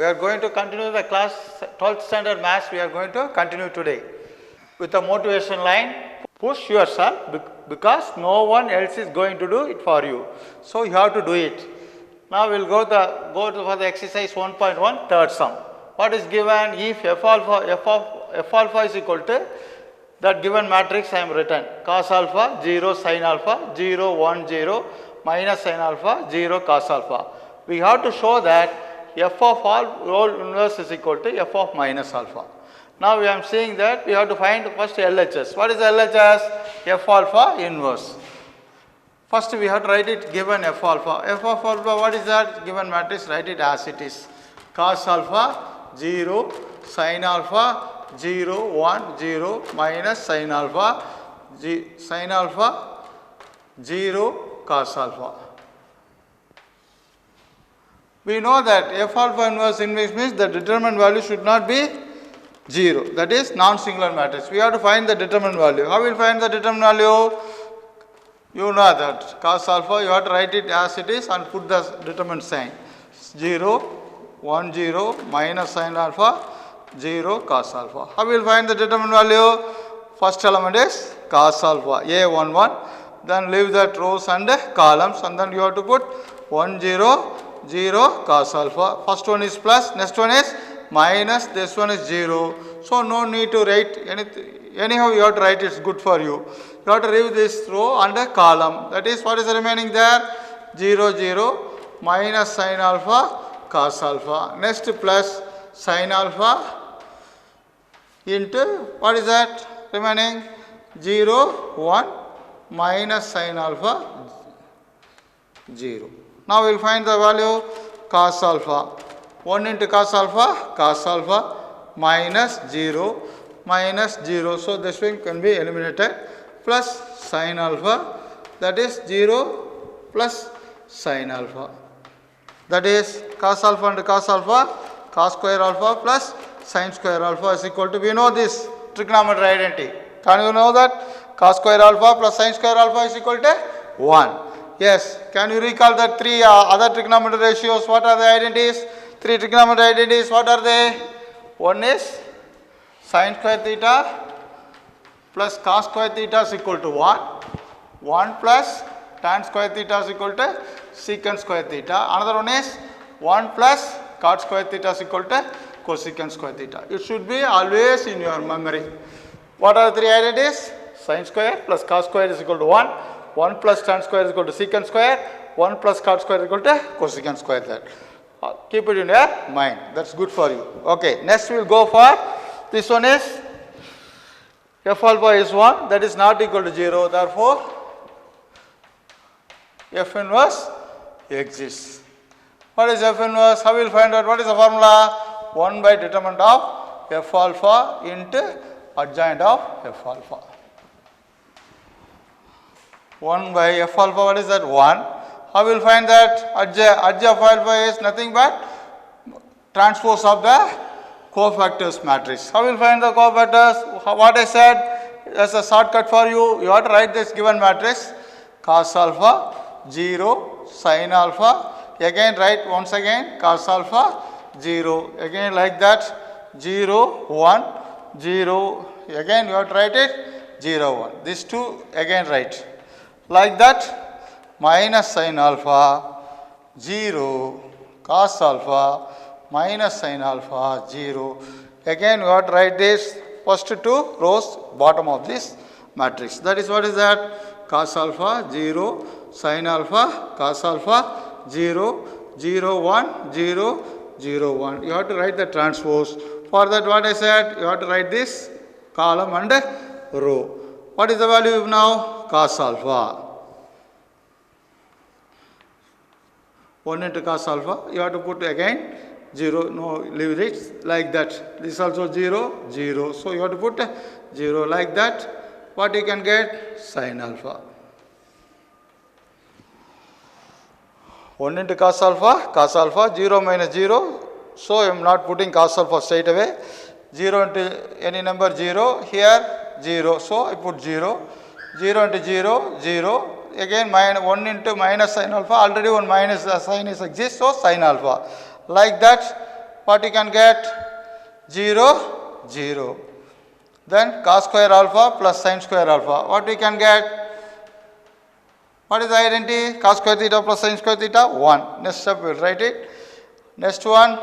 We are going to continue the class 12th standard maths. We are going to continue today with the motivation line. Push yourself because no one else is going to do it for you. So you have to do it. Now we will go for the exercise 1.1 third sum. What is given? If f alpha is equal to that given matrix I am written cos alpha 0 sin alpha 0 1 0 minus sin alpha 0 cos alpha. We have to show that f of all whole inverse is equal to f of minus alpha. Now we are seeing that we have to find first LHS. What is LHS? F alpha inverse. First we have to write it given f alpha. F of alpha, what is that? Given matrix, write it as it is. Cos alpha 0 sin alpha 0 1 0 minus sin alpha 0 cos alpha. We know that f alpha inverse means the determinant value should not be 0. That is non-singular matrix. We have to find the determinant value. How will we find the determinant value? You know that cos alpha, you have to write it as it is and put the determinant sign. 0 1 0 minus sin alpha 0 cos alpha. How will we find the determinant value? First element is cos alpha A11. Then leave that rows and columns, and then you have to put 1 0 0 cos alpha. First one is plus, next one is minus, this one is 0. So no need to write anything. Anyhow you have to write, it's good for you. You have to leave this row and a column. That is, what is remaining there? 0 0 minus sin alpha cos alpha. Next plus sin alpha into, what is that remaining? 0 1 minus sin alpha 0. Now we will find the value cos alpha. 1 into cos alpha minus 0 minus 0. So this one can be eliminated, plus sin alpha, that is 0 plus sin alpha. That is cos alpha and cos alpha, cos square alpha plus sin square alpha is equal to, we know this trigonometry identity. Can you know that? Cos square alpha plus sin square alpha is equal to 1. Yes. Can you recall that three other trigonometry ratios? What are the identities? Three trigonometry identities, what are they? One is sin square theta plus cos square theta is equal to 1. 1 plus tan square theta is equal to secant square theta. Another one is 1 plus cot square theta is equal to cosecant square theta. It should be always in your memory. What are the three identities? Sin square plus cos square is equal to 1. 1 plus tan square is equal to secant square. 1 plus cot square is equal to cosecant square. That. Keep it in your mind. That's good for you. Okay. Next we will go for this one is f alpha is 1. That is not equal to 0. Therefore, f inverse exists. What is f inverse? How will we find out? What is the formula? 1 by determinant of f alpha into adjoint of f alpha. 1 by f alpha, what is that? 1. How will we find that? Adj of alpha is nothing but transpose of the cofactors matrix. How will we find the cofactors? What I said as a shortcut for you, you have to write this given matrix cos alpha 0 sin alpha. Again write once again cos alpha 0. Again like that 0 1 0. Again you have to write it 0 1. These two again write. Like that minus sin alpha 0 cos alpha minus sin alpha 0. Again we have to write this first two rows bottom of this matrix. That is, what is that? Cos alpha 0 sin alpha cos alpha 0 0 1 0 0 1. You have to write the transpose. For that, what I said, you have to write this column and row. What is the value now? Cos alpha. 1 into cos alpha, you have to put again 0, no, leave it like that. This also 0, 0. So you have to put 0 like that. What you can get? Sin alpha. 1 into cos alpha, 0 minus 0. So I am not putting cos alpha straight away. 0 into any number 0, here 0. So I put 0. 0 into 0, 0. Again 1 into minus sin alpha, already one minus sign is exists, so sin alpha. Like that what you can get? 0, 0. Then cos square alpha plus sin square alpha. What we can get? What is the identity? Cos square theta plus sin square theta? 1. Next step we will write it. Next one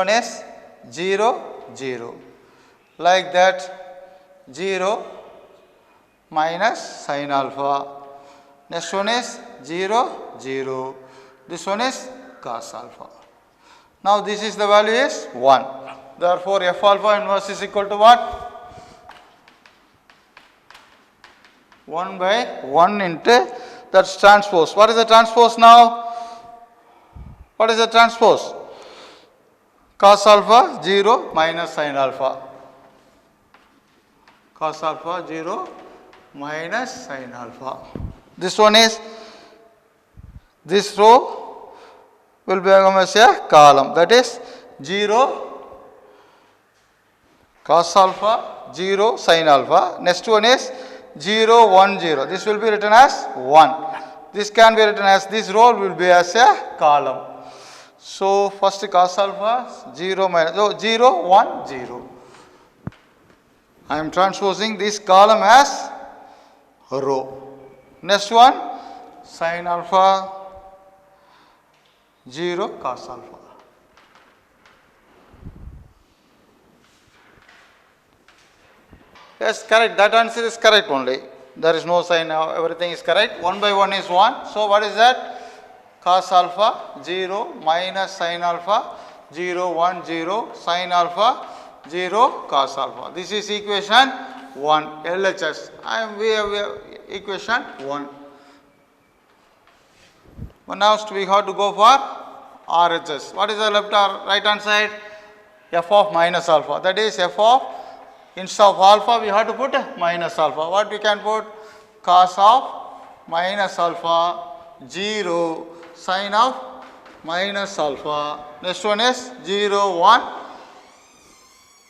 is 0, 0. Like that, 0 minus sin alpha. Next one is 0, 0. This one is cos alpha. Now this is the value is 1. Therefore, f alpha inverse is equal to what? 1 by 1 into, that's transpose. What is the transpose now? What is the transpose? Cos alpha 0 minus sin alpha. Cos alpha 0 minus sin alpha. This one is, this row will become as a column, that is 0 cos alpha 0 sin alpha. Next one is 0 1 0. This will be written as 1. This can be written as, this row will be as a column. So first cos alpha 0 minus, so 0 1 0. I am transposing this column as row. Next one, sin alpha 0 cos alpha. Yes, correct. That answer is correct only. There is no sign now. Everything is correct. 1 by 1 is 1. So what is that? Cos alpha 0 minus sin alpha 0 1 0 sin alpha 0 cos alpha. This is equation 1 LHS. We have equation 1. But now we have to go for RHS. What is the left or right hand side? F of minus alpha. That is f of, instead of alpha we have to put minus alpha. What we can put? Cos of minus alpha 0 sin of minus alpha. Next one is 0 1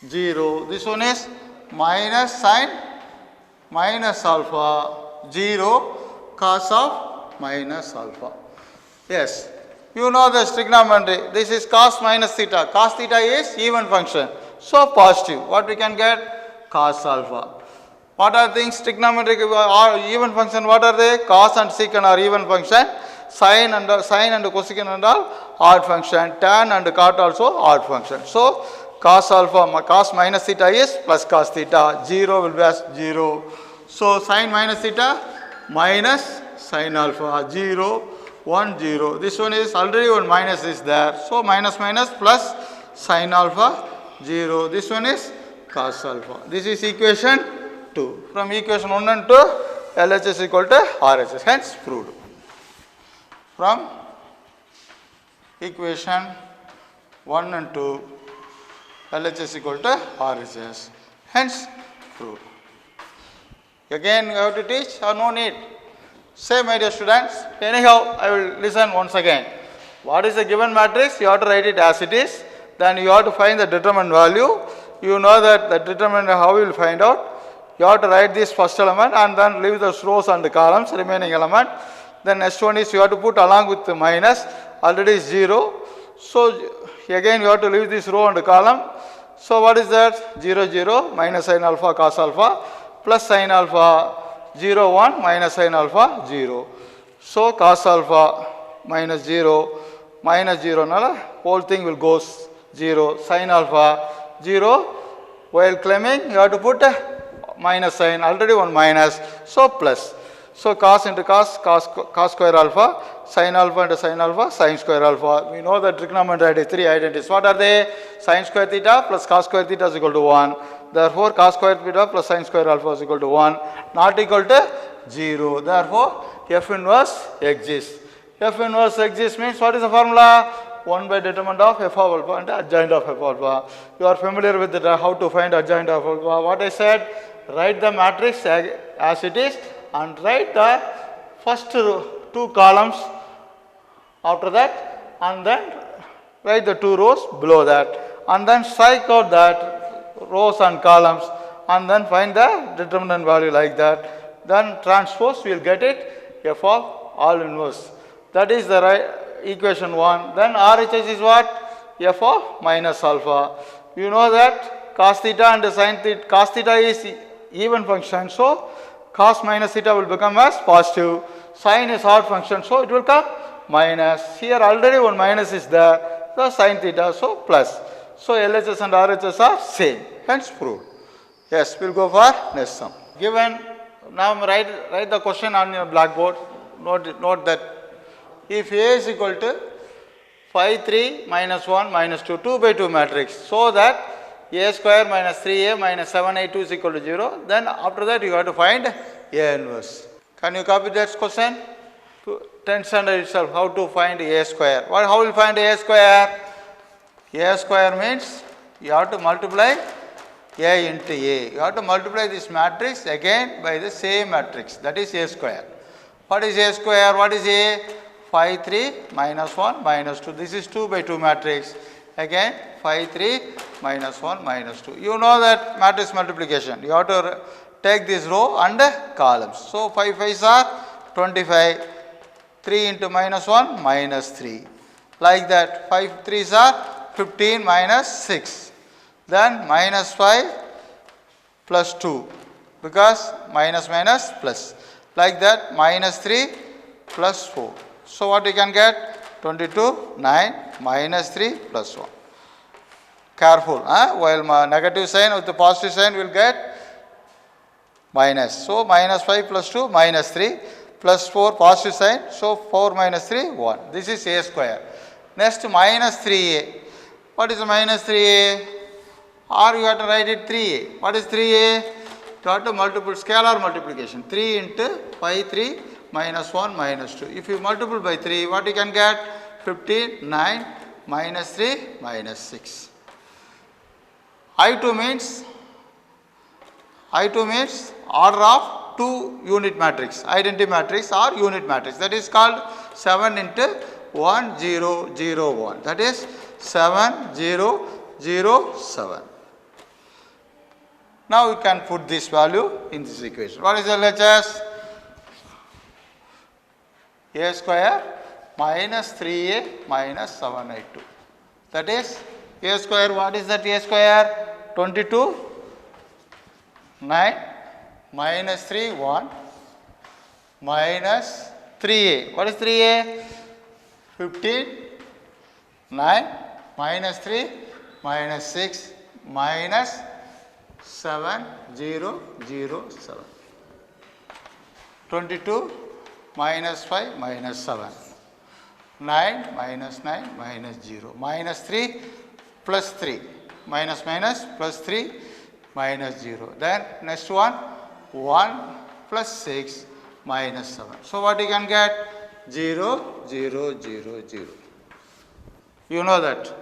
0. This one is minus sin minus alpha 0 cos of minus alpha. Yes, you know the trigonometry. This is cos minus theta. Cos theta is even function. So positive. What we can get? Cos alpha. What are things trigonometric or even function? What are they? Cos and secant are even function. Sine and cosecant and all odd function. Tan and cot also odd function. So cos alpha, cos minus theta is plus cos theta. 0 will be as 0. So sin minus theta minus sin alpha 0 1 0. This one is already one minus is there. So minus minus plus sin alpha 0. This one is cos alpha. This is equation 2. From equation 1 and 2, LHS equal to RHS. Hence proved. From equation 1 and 2, LHS equal to RHS. Hence proved. Again you have to teach or no need? Say, my dear students. Anyhow, I will listen once again. What is the given matrix? You have to write it as it is. Then you have to find the determinant value. You know that the determinant, how you will find out. You have to write this first element and then leave the rows and the columns, remaining element. Then next one is you have to put along with the minus. Already is 0. So again you have to leave this row and the column. So what is that? 0 0 minus sin alpha cos alpha plus sin alpha 0 1 minus sin alpha 0. So cos alpha minus 0 minus 0 nala, whole thing will go 0. Sin alpha 0. While claiming you have to put minus sign, already one minus, so plus. So cos into cos, cos square alpha, sin alpha into sin alpha, sin square alpha. We know that trigonometry three identities. What are they? Sin square theta plus cos square theta is equal to 1. Therefore cos square theta plus sin square alpha is equal to 1, not equal to 0. Therefore F inverse exists. F inverse exists means what is the formula? 1 by determinant of f of alpha and adjoint of f alpha. You are familiar with how to find adjoint of alpha. What I said, write the matrix as it is and write the first two columns after that, and then write the two rows below that, and then strike out that rows and columns and then find the determinant value like that. Then transpose, we will get it f of all inverse. That is the right equation 1. Then RHS is what? F of minus alpha. You know that cos theta and sin theta, cos theta is even function, so cos minus theta will become as positive. Sin is odd function, so it will come minus. Here already one minus is there, so sin theta, so plus. So LHS and RHS are same, hence proved. Yes, we'll go for next sum. Given, now write the question on your blackboard. Note that if A is equal to 5, 3, minus 1, minus 2, 2 by 2 matrix, so that A square minus 3A minus 7A2 is equal to 0, then after that you have to find A inverse. Can you copy that question? 10th standard itself, how to find A square. How will you find A square? A square means you have to multiply A into A. You have to multiply this matrix again by the same matrix, that is A square. What is A square? What is A? 5, 3, minus 1, minus 2. This is 2 by 2 matrix. Again 5, 3, minus 1, minus 2. You know that matrix multiplication. You have to take this row and columns. So 5 5s are 25. 3 into minus 1, minus 3. Like that. 5 3s are 15 minus 6. Then minus 5 plus 2. Because minus minus plus. Like that. Minus 3 plus 4. So what you can get? 22, 9, minus 3 plus 1. Careful. While negative sign with the positive sign will get minus. So minus 5 plus 2, minus 3 plus 4 positive sign. So 4 minus 3, 1. This is A square. Next minus 3A. What is minus 3A? Or you have to write it 3A. What is 3A? You have to multiple scalar multiplication. 3 into 5, 3 minus 1 minus 2. If you multiply by 3, what you can get? 15, 9, minus 3, minus 6. I2 means order of 2 unit matrix, identity matrix or unit matrix. That is called 7 into 1, 0, 0, 1. That is 7, 0, 0, 7. Now we can put this value in this equation. What is LHS? A square minus 3A minus 7I2. That is A square. What is that A square? 22, 9, minus 3, 1, minus 3A. What is 3A? 15, 9, minus 3, minus 6, minus 7, 0, 0, 7. 22, minus 5, minus 7. 9, minus 9, minus 0. Minus 3, plus 3. Minus minus, plus 3, minus 0. Then next one, 1 plus 6, minus 7. So what you can get? 0, 0, 0, 0. You know that.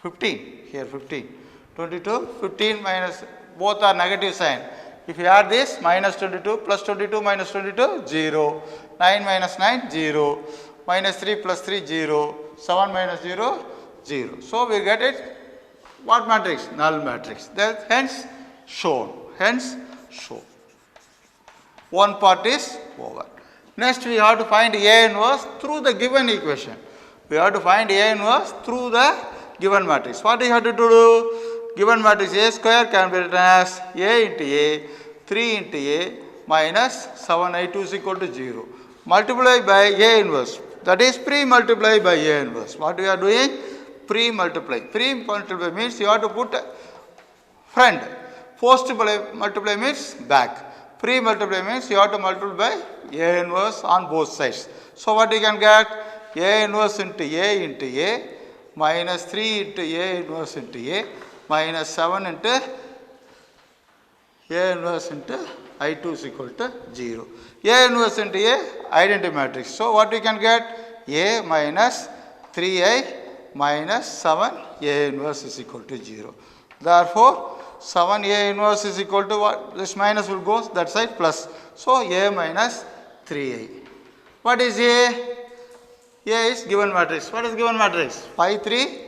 15, here 15. 22, 15 minus, both are negative sign. If you add this, minus 22 plus 22 minus 22, 0. 9 minus 9, 0. Minus 3 plus 3, 0. 7 minus 0, 0. So we get it. What matrix? Null matrix. That hence shown. Hence shown. One part is over. Next we have to find A inverse through the given equation. We have to find A inverse through the given matrix. What do you have to do? Given matrix A square can be written as A into A, 3 into A minus 7I2 is equal to 0. Multiply by A inverse. That is pre-multiply by A inverse. What we are doing? Pre-multiply. Pre-multiply means you have to put front. Post-multiply means back. Pre-multiply means you have to multiply by A inverse on both sides. So what you can get? A inverse into A minus 3 into A inverse into A minus 7 into A inverse into I2 is equal to 0. A inverse into A, identity matrix. So what we can get? A minus 3I minus 7 A inverse is equal to 0. Therefore, 7 A inverse is equal to what? This minus will go that side plus. So A minus 3I. What is A? A is given matrix. What is given matrix? 5, 3.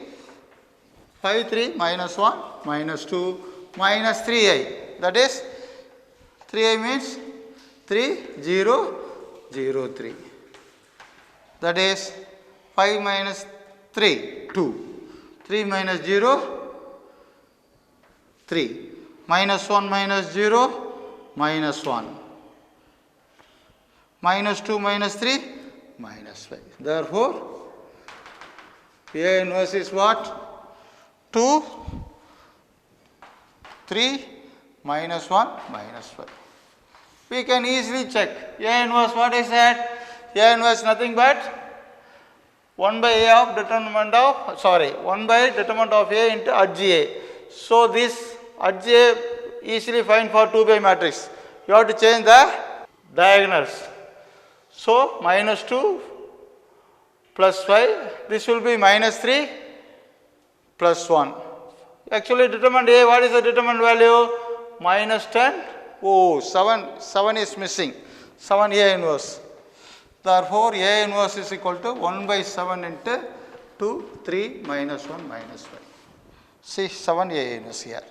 5, 3 minus 1 minus 2 minus 3I. That is 3I means 3, 0, 0, 3. that is 5 minus 3, 2. 3 minus 0, 3. Minus 1 minus 0, minus 1. Minus 2 minus 3, minus 5. Therefore, A inverse is what? 2, 3, minus 1, minus 5. We can easily check. A inverse, what is that? A inverse nothing but 1 by A of determinant of, 1 by determinant of A into adj A. So, this adj A easily find for 2 by matrix. You have to change the diagonals. So, minus 2 plus 5, this will be minus 3 plus 1. Actually, determinant A, what is the determinant value? Minus 10. Oh, 7 is missing. 7 A inverse. Therefore, A inverse is equal to 1 by 7 into 2, 3, minus 1, minus 5. See, 7 A inverse here.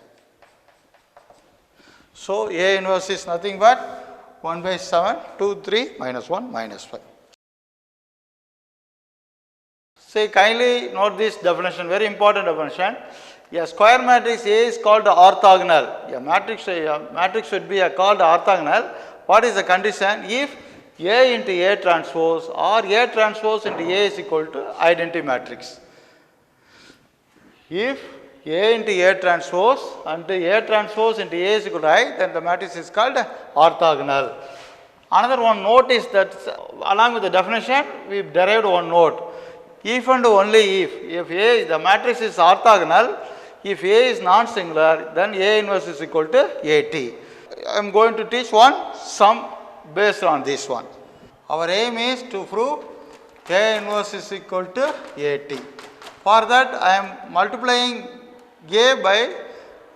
So, A inverse is nothing but 1 by 7, 2, 3, minus 1, minus 5. See, kindly note this definition, very important definition. A square matrix A is called orthogonal. A matrix should be called orthogonal. What is the condition? If A into A transpose or A transpose into A is equal to identity matrix. If A into A transpose and A transpose into A is equal to I, then the matrix is called orthogonal. Another one note is that along with the definition, we derived one note. If and only if A, the matrix is orthogonal, if A is non-singular, then A inverse is equal to AT. I am going to teach one sum based on this one. Our aim is to prove A inverse is equal to AT. For that, I am multiplying A by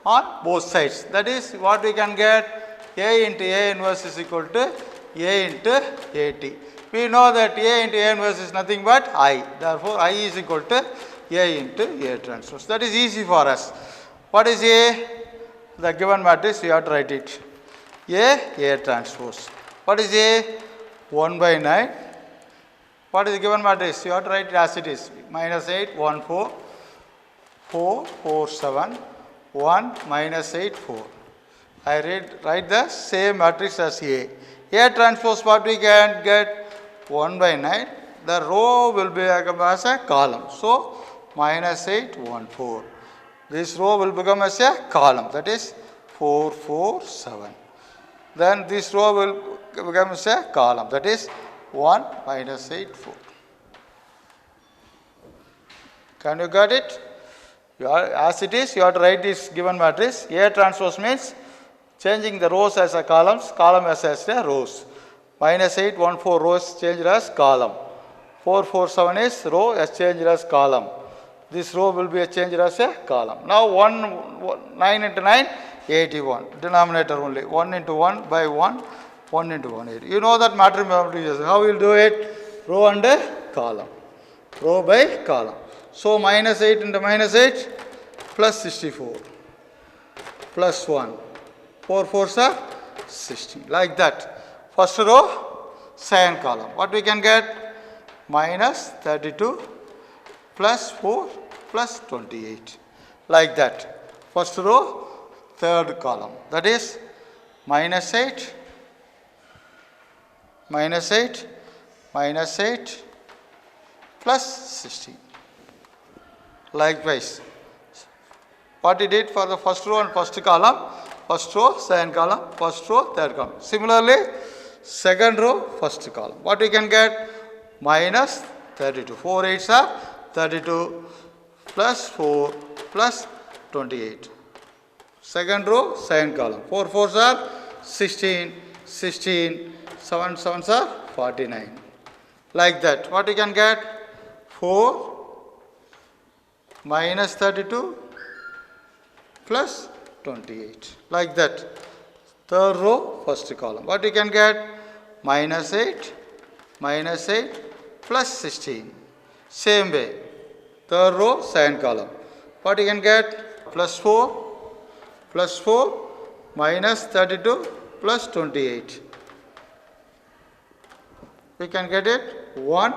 on both sides. That is what we can get. A into A inverse is equal to A into AT. We know that A into A inverse is nothing but I. Therefore, I is equal to A into A transpose. That is easy for us. What is A? The given matrix, we have to write it. A transpose. What is A? 1 by 9. What is the given matrix? You have to write it as it is. Minus 8, 1, 4. 4, 4, 7. 1, minus 8, 4. I write the same matrix as A. A transpose, what we can get? 1 by 9, the row will become as a column. So, minus 8, 1, 4. This row will become as a column, that is 4, 4, 7. Then this row will become as a column, that is 1, minus 8, 4. Can you get it? As it is, you have to write this given matrix. A transpose means changing the rows as a columns, column as a rows. Minus 8, 1, 4 rows changed as column. 4, 4, 7 is row as changed as column. This row will be changed as a column. Now 9 into 9, 81. Denominator only. 1 into 1 by 1, 1 into 1. 8. You know that matrix. How we will do it? Row and column. Row by column. So minus 8 into minus 8 plus 64 plus 1. 4 4s are 16. Like that. First row, second column. What we can get? Minus 32 plus 4 plus 28. Like that. First row, third column. That is minus 8, minus 8, minus 8 plus 16. Likewise, what we did for the first row and first column, first row, second column, first row, third column. Similarly, second row, first column. What we can get? Minus 32. 4 8s are 32 plus 4 plus 28. Second row, second column. 4 4s are 16, 16, 7 7s are 49. Like that. What we can get? 4 minus 32 plus 28. Like that. Third row, first column. What we can get? Minus 8 plus 16. Same way. Third row, second column. What we can get? Plus 4 minus 32 plus 28. We can get it 1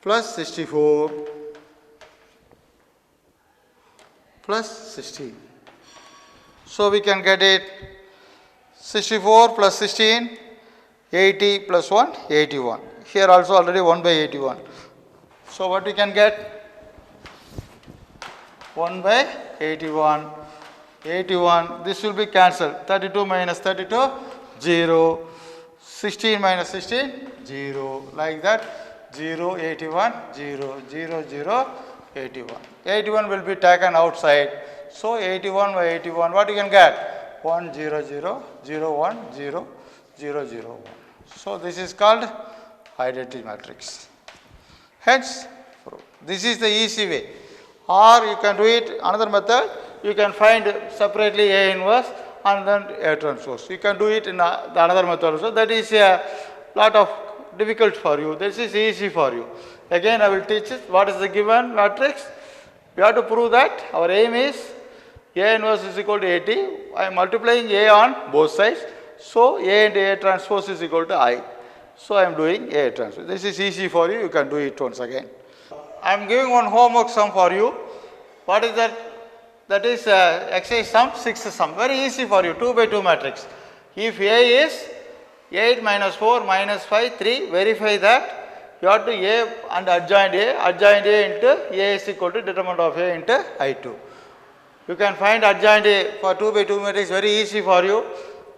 plus 64 plus 16. So we can get it 64 plus 16, 80 plus 1, 81. Here also already 1 by 81. So what we can get? 1 by 81. 81, this will be cancelled. 32 minus 32, 0. 16 minus 16, 0. Like that, 0, 81, 0, 0, 0, 81. 81 will be taken outside. So 81 by 81, what you can get? 1, 0, 0, 0, 1, 0, 0, 0, 1. So this is called identity matrix. Hence, this is the easy way. Or you can do it another method. You can find separately A inverse and then A transpose. You can do it in the another method also. That is a lot of difficult for you. This is easy for you. Again, I will teach it. What is the given matrix? We have to prove that our aim is A inverse is equal to 80. I am multiplying A on both sides. So A and A transpose is equal to I. So I am doing A transpose. This is easy for you. You can do it once again. I am giving one homework sum for you. What is that? That is exercise sum, 6th sum. Very easy for you, 2 by 2 matrix. If A is 8 minus 4 minus 5, 3, verify that you have to A and adjoint A into A is equal to determinant of A into I2. You can find adjoint A for 2 by 2 matrix, very easy for you.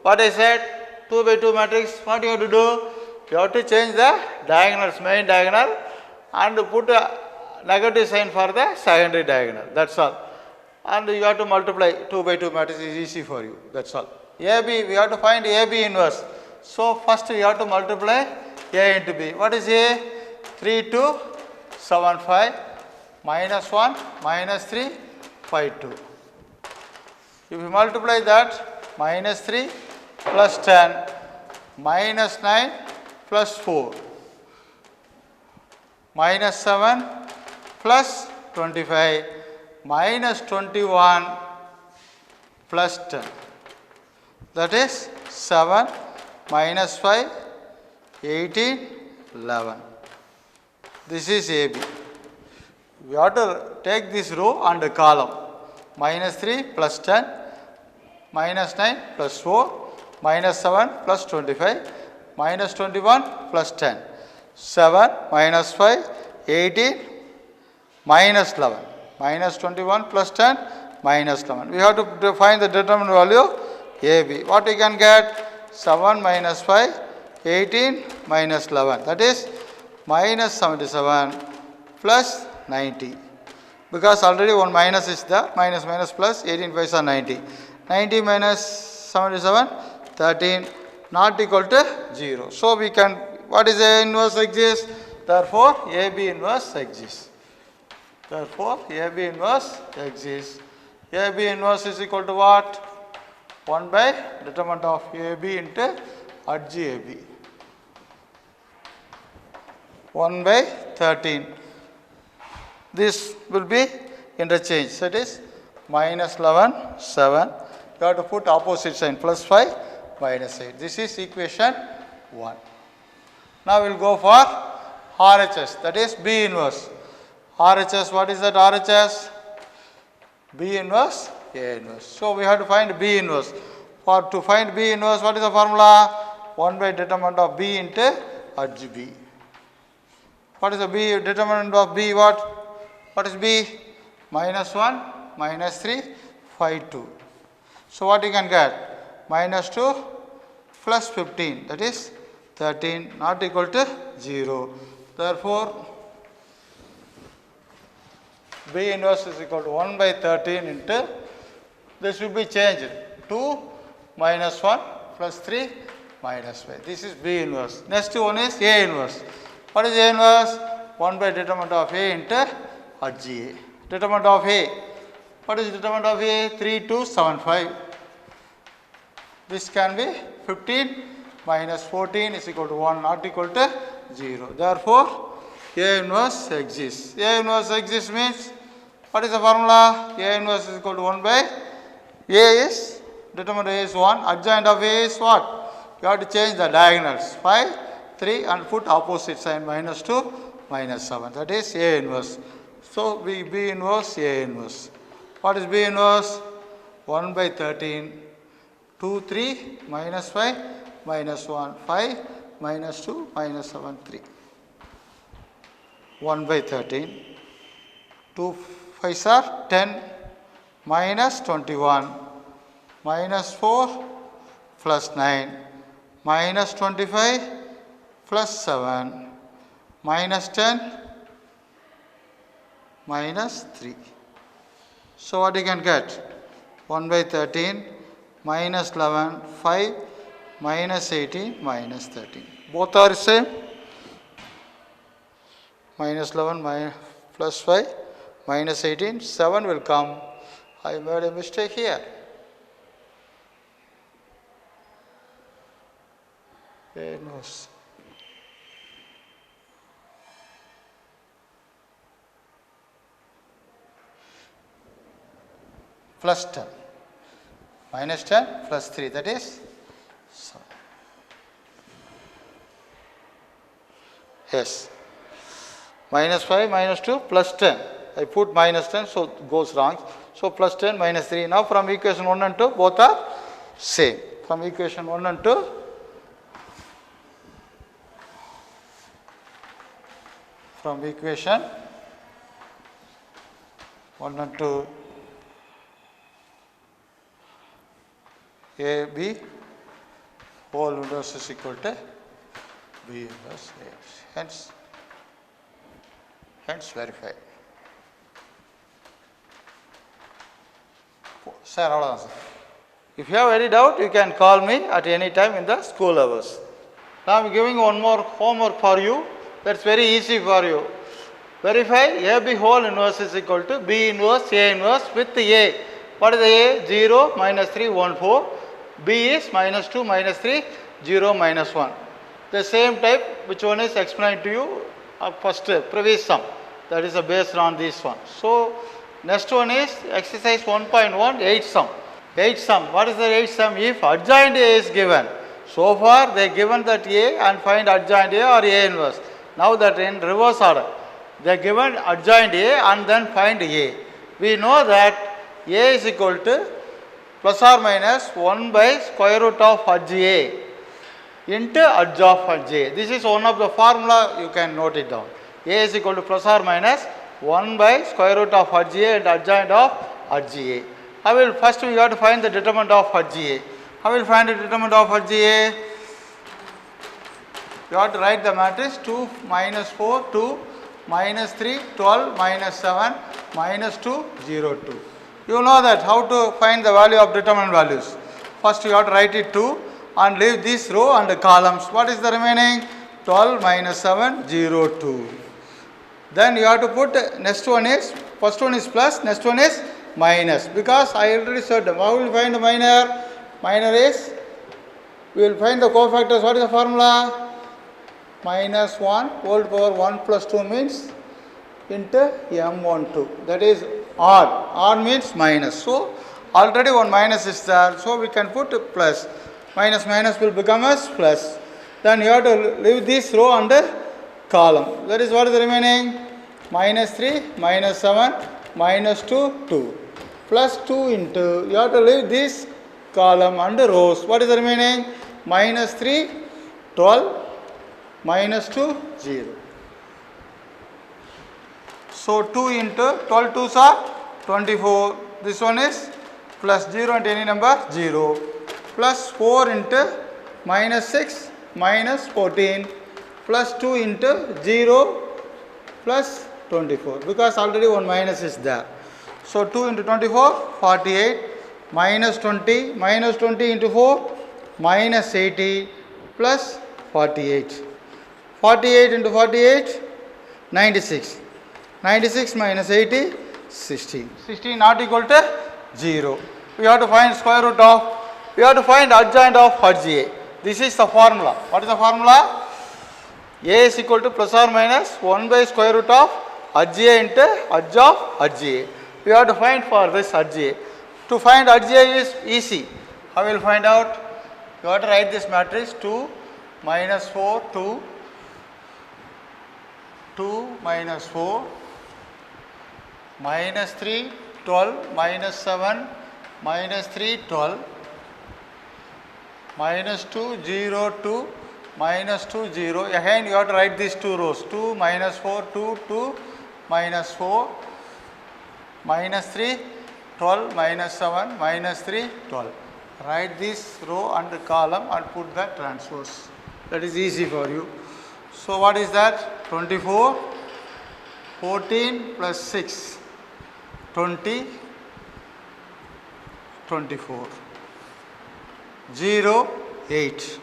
What I said, 2 by 2 matrix, what you have to do? You have to change the diagonals, main diagonal, and put a negative sign for the secondary diagonal. That's all. And you have to multiply 2 by 2 matrix is easy for you. That's all. AB, we have to find AB inverse. So first we have to multiply A into B. What is A? 3, 2, 7, 5, minus 1, minus 3, 5, 2. If you multiply that, minus 3 plus 10, minus 9 plus 4, minus 7 plus 25, minus 21 plus 10. That is 7 minus 5, 18, 11. This is AB. We have to take this row and the column. Minus 3 plus 10, minus 9 plus 4, minus 7 plus 25, minus 21 plus 10. 7 minus 5, 18, minus 11. Minus 21 plus 10, minus 11. We have to find the determinant value AB. What we can get? 7 minus 5, 18 minus 11. That is minus 77 plus 90. Because already one minus is there. Minus minus plus 18 5 are 90. 90 minus 77, 13, not equal to 0. So we can, what is A inverse exists? Therefore, AB inverse exists. Therefore, AB inverse exists. AB inverse is equal to what? 1 by determinant of AB into adj AB. 1 by 13. This will be interchange. That is minus 11, 7. You have to put opposite sign, plus 5, minus 8. This is equation 1. Now we will go for RHS, that is B inverse. RHS, what is that RHS? B inverse, A inverse. So we have to find B inverse. To find B inverse, what is the formula? 1 by determinant of B into adj B. What is the B determinant of B? What is B? Minus 1, minus 3, 5, 2. So what you can get? Minus 2 plus 15, that is 13, not equal to 0. Therefore, B inverse is equal to 1 by 13 into, this will be changed, 2 minus 1 plus 3 minus 5. This is B inverse. Next one is A inverse. What is A inverse? 1 by determinant of A into adj A. Determinant of A. What is determinant of A? 3, 2, 7, 5. This can be 15 minus 14 is equal to 1, not equal to 0. Therefore, A inverse exists. A inverse exists means, what is the formula? A inverse is equal to 1 by, A is, determinant A is 1, adjoint of A is what? You have to change the diagonals, 5, 3 and put opposite sign, minus 2, minus 7. That is A inverse. So, B inverse A inverse. What is B inverse? 1 by 13, 2, 3, minus 5, minus 1, 5, minus 2, minus 7, 3. 1 by 13, 2 5s are 10, minus 21, minus 4, plus 9, minus 25, plus 7, minus 10, minus 3. So, what you can get? 1 by 13, minus 11, 5, minus 18, minus 13. Both are same. Minus 11 plus 5, minus 18, 7 will come. I made a mistake here. A inverse. Plus 10. Minus 10 plus 3, that is 7. Yes. Minus 5, minus 2, plus 10. I put minus 10, so it goes wrong. So, plus 10, minus 3. Now, from equation 1 and 2, both are same. From equation 1 and 2, from equation 1 and 2, A, B, whole inverse is equal to B inverse A. Hence verify. Sir, all answer. If you have any doubt, you can call me at any time in the school hours. Now I am giving one more homework for you. That's very easy for you. Verify AB whole inverse is equal to B inverse A inverse with A. What is the A? 0, minus 3, 1, 4. B is minus 2, minus 3, 0, minus 1. The same type, which one is explained to you first previous sum. That is based on this one. So, next one is exercise 1.1, 8 sum. 8 sum. What is the 8 sum? If adjoint A is given. So far, they given that A and find adjoint A or A inverse. Now that in reverse order. They given adjoint A and then find A. We know that A is equal to plus or minus 1 by square root of adj A into adj of adj A. This is one of the formula, you can note it down. A is equal to plus or minus 1 by square root of adj A and adjoint of adj A. First we have to find the determinant of adj A. How will find the determinant of adj A? You have to write the matrix 2, minus 4, 2, minus 3, 12, minus 7, minus 2, 0, 2. You know that how to find the value of determinant values. First you have to write it 2 and leave this row and the columns. What is the remaining? 12 minus 7, 0, 2. Then you have to put next one is, first one is plus, next one is minus. Because I already said them. How will you find the minor? Minor is, we will find the cofactors. What is the formula? Minus 1 whole power 1 plus 2 means into M12. That is odd. Odd means minus. So, already one minus is there. So, we can put plus. Minus minus will become as plus. Then you have to leave this row under column. That is what is the remaining? Minus 3, minus 7, minus 2, 2. Plus 2 into, you have to leave this column under rows. What is the remaining? Minus 3, 12, minus 2, 0. So, 2 into 12 2s are 24. This one is plus 0 into any number 0. Plus 4 into minus 6 minus 14 plus 2 into 0 plus 24. Because already one minus is there. So, 2 into 24 48 minus 20 into 4 minus 80 plus 48. 48 into 48 96. 96 minus 80 16. 16 not equal to 0. We have to find square root of, we have to find adjoint of adj A. This is the formula. What is the formula? A is equal to plus or minus 1 by square root of adj A into adj of adj A. We have to find for this adj A. To find adj A is easy. How will find out? You have to write this matrix 2 minus 4 2 2 minus 4, minus 3, 12, minus 7, minus 3, 12, minus 2, 0, 2, minus 2, 0. Again you have to write these two rows. 2, minus 4, 2, 2, minus 4, minus 3, 12, minus 7, minus 3, 12. Write this row and the column and put the transpose. That is easy for you. So what is that? 24, 14 plus 6, 20, 24. 0, 8.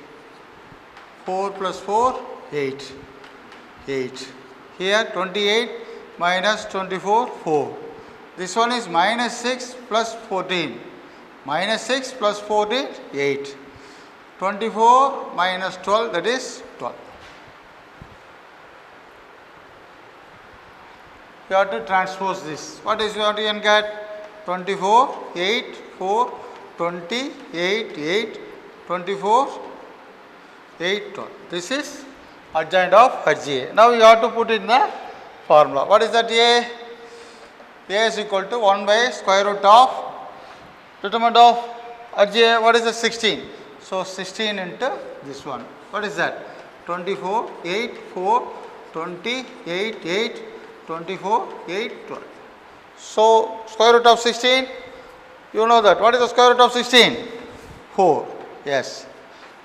4 plus 4, 8. 8. Here 28 minus 24, 4. This one is minus 6 plus 14. Minus 6 plus 14, 8. 24 minus 12, that is 12. You have to transpose this. What is what you can get? 24, 8, 4, 20, 8, 8, 24, 8, 12. This is adjoint of HGA. Now you have to put in the formula. What is that A? A is equal to 1 by square root of determinant of HGA. What is the 16? So 16 into this one. What is that? 24, 8, 4, 20, 8, 8, 24, 8, 12. So square root of 16, you know that. What is the square root of 16? 4. Yes.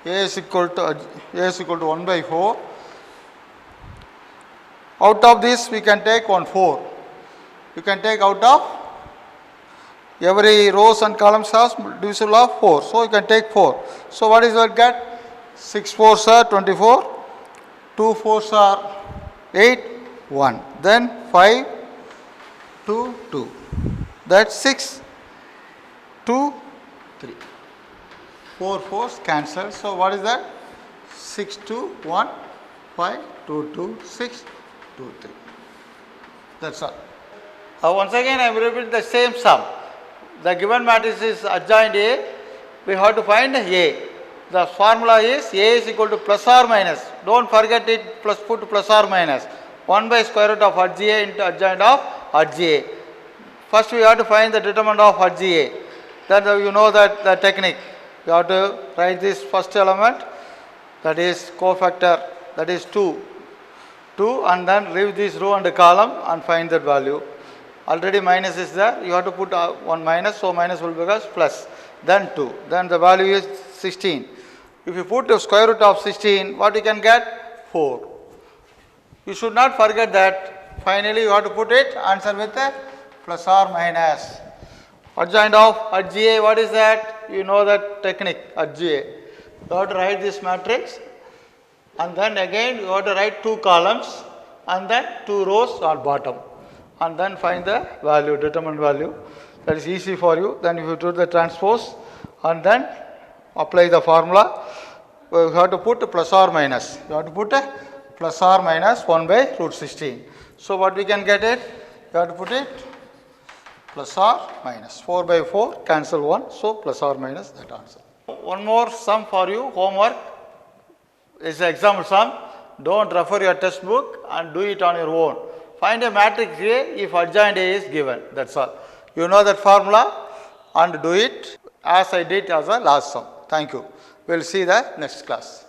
A is equal to 1 by 4. Out of this we can take 4. You can take out of every rows and columns has divisible of 4. So you can take 4. So what is that get? 6 4s are 24. 2 4s are 8. 1. Then 5, 2, 2. That's 6, 2, 3. 4 4s cancel. So what is that? 6 2 1 5 2 2 6 2 3. That's all. Once again I will repeat the same sum. The given matrix is adjoint A. We have to find A. The formula is A is equal to plus or minus. Don't forget it. Put plus or minus. 1 by square root of HGA into adjoint of HGA. First we have to find the determinant of HGA. Then you know that the technique. You have to write this first element, that is cofactor, that is 2. 2 and then leave this row and column and find that value. Already minus is there. You have to put 1 minus, so minus will become plus. Then 2. Then the value is 16. If you put the square root of 16, what you can get? 4. You should not forget that. Finally, you have to put it, answer with a plus or minus. Adjoint of HGA, what is that? You know that technique, HGA. You have to write this matrix and then again you have to write 2 columns and then 2 rows on bottom and then find the value, determinant value. That is easy for you. Then if you do the transpose and then apply the formula, you have to put plus or minus. You have to put a plus or minus 1 by root 16. So what we can get it? You have to put it plus or minus. 4 by 4 cancel 1. So plus or minus that answer. One more sum for you, homework. It's an example sum. Don't refer your textbook and do it on your own. Find a matrix A if adjoint A is given. That's all. You know that formula and do it as I did as a last sum. Thank you. We will see the next class.